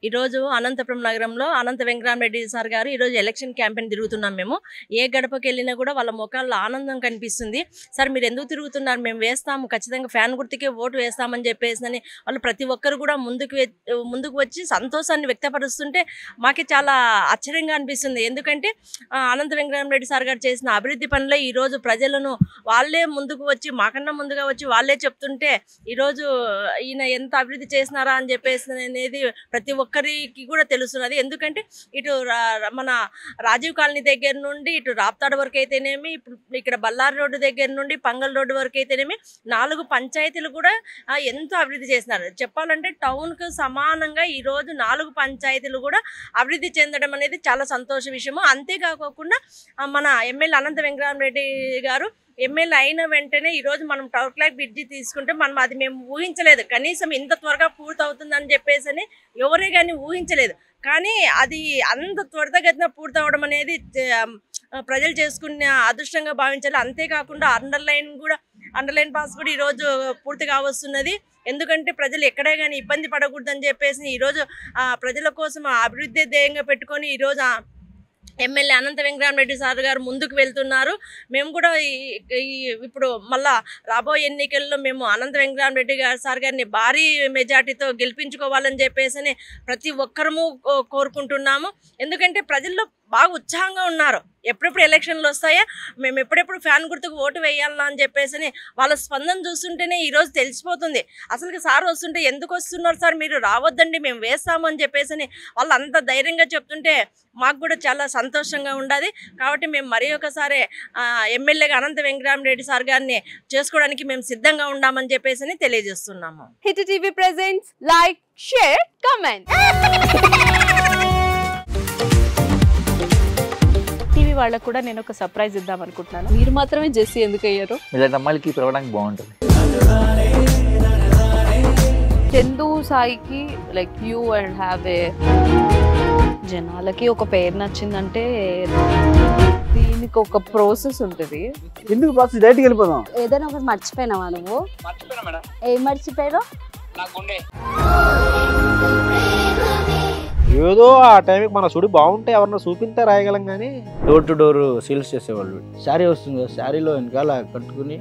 ఈరోజు అనంతపురం నగరంలో అనంత వెంకటరామరెడ్డి సార్ గారు ఈరోజు ఎలక్షన్ క్యాంపెయిన్ తిరుగుతున్నాం. మేము ఏ గడపకి వెళ్ళినా కూడా వాళ్ళ ముఖాల్లో ఆనందం కనిపిస్తుంది. సార్ మీరు ఎందుకు తిరుగుతున్నారు, మేము వేస్తాము, ఖచ్చితంగా ఫ్యాన్ గుర్తుకే ఓటు వేస్తామని చెప్పేసి వాళ్ళు ప్రతి ఒక్కరు కూడా ముందుకు వచ్చి సంతోషాన్ని వ్యక్తపరుస్తుంటే మాకే చాలా ఆశ్చర్యంగా అనిపిస్తుంది. ఎందుకంటే అనంత వెంకటరామరెడ్డి సార్ గారు చేసిన అభివృద్ధి పనులే ఈరోజు ప్రజలను వాళ్ళే ముందుకు వచ్చి మాకన్నా ముందుగా వచ్చి వాళ్ళే చెప్తుంటే ఈరోజు ఈయన ఎంత అభివృద్ధి చేసినారా అని చెప్పేసి అనేది ప్రతి ఒక్కరికి కూడా తెలుస్తున్నది. ఎందుకంటే ఇటు మన రాజీవ్ కాలనీ దగ్గర నుండి ఇటు రాప్తాడు వరకు అయితేనేమి, ఇప్పుడు ఇక్కడ బల్లారి రోడ్డు దగ్గర నుండి పంగల్ రోడ్డు వరకు అయితేనేమి 4 పంచాయతీలు కూడా ఎంతో అభివృద్ధి చేసినారు. చెప్పాలంటే టౌన్కు సమానంగా ఈరోజు 4 పంచాయతీలు కూడా అభివృద్ధి చెందడం అనేది చాలా సంతోష విషయము. అంతేకాకుండా మన ఎమ్మెల్యే అనంత వెంకటరామరెడ్డి గారు ఎమ్మెల్యే అయిన వెంటనే ఈరోజు మనం టవర్ క్లాక్ బ్రిడ్జి తీసుకుంటే అది మేము ఊహించలేదు. కనీసం ఇంత త్వరగా పూర్తవుతుందని చెప్పేసి ఎవరే కానీ ఊహించలేదు. కానీ అది అంత త్వరితగతిన పూర్తవడం అనేది ప్రజలు చేసుకునే అదృష్టంగా భావించాలి. అంతేకాకుండా అండర్లైన్ పాస్ కూడా ఈరోజు పూర్తి కావస్తున్నది. ఎందుకంటే ప్రజలు ఎక్కడే కానీ ఇబ్బంది పడకూడదని చెప్పేసి ఈరోజు ప్రజల కోసం అభివృద్ధి ధ్యేయంగా పెట్టుకొని ఈరోజు ఎమ్మెల్యే అనంత వెంకటరామరెడ్డి సార్ గారు ముందుకు వెళ్తున్నారు. మేము కూడా ఇప్పుడు మళ్ళా రాబోయే ఎన్నికల్లో మేము అనంత వెంకటరామరెడ్డి సార్ గారిని భారీ మెజార్టీతో గెలిపించుకోవాలని చెప్పేసి ప్రతి ఒక్కరము కోరుకుంటున్నాము. ఎందుకంటే ప్రజల్లో బాగా ఉత్సాహంగా ఉన్నారు. ఎప్పుడెప్పుడు ఎలక్షన్లు వస్తాయా, మేము ఎప్పుడెప్పుడు ఫ్యాన్ గుర్తుకు ఓటు వేయాలా అని చెప్పేసి వాళ్ళ స్పందన చూస్తుంటేనే ఈరోజు తెలిసిపోతుంది. అసలు సార్ వస్తుంటే ఎందుకు వస్తున్నారు సార్, మీరు రావద్దండి మేము వేస్తాము అని చెప్పేసి వాళ్ళు అంత ధైర్యంగా చెప్తుంటే మాకు కూడా చాలా సంతోషంగా ఉండదు. కాబట్టి మేము మరి ఒకసారి ఎమ్మెల్యేగా అనంత వెంకటరామరెడ్డి సార్ గారిని చేసుకోవడానికి మేము సిద్ధంగా ఉన్నామని చెప్పేసి తెలియజేస్తున్నాము. Hit TV presents like, share, comment. TV వాళ్ళకు కూడా నేను ఒక సర్ప్రైజ్ ఇద్దాం అనుకుంటున్నాను. మీరు మాత్రమే జెస్సీ ఎందుకు అయ్యారు? ఇలాంటి అమ్మాయిలకి పిలవడానికి బాగుంటుంది. చందు సాయికి like you and have a జనాలకి ఒక పేరు నచ్చిందంటే దీనికి ఒక ప్రాసెస్ ఉంటుంది. ఎందుకు ప్రాసెస్ డైరెక్ట్‌గా వెళ్ళిపోదాం. ఏదైనా ఒకటి మర్చిపోయినావా నువ్వు? మర్చిపోయినా మేడం. ఏం మర్చిపోయావు? నా గుండె. ఏదో ఆ టైంకి మన సుడి బాగుంటే ఎవరన్నా చూపిస్తే రాయగలం కానీ డోర్ టు డోర్ సేల్స్ చేసేవాళ్ళు. శారీ వస్తుంది, శారీలో వెనకాల కట్టుకుని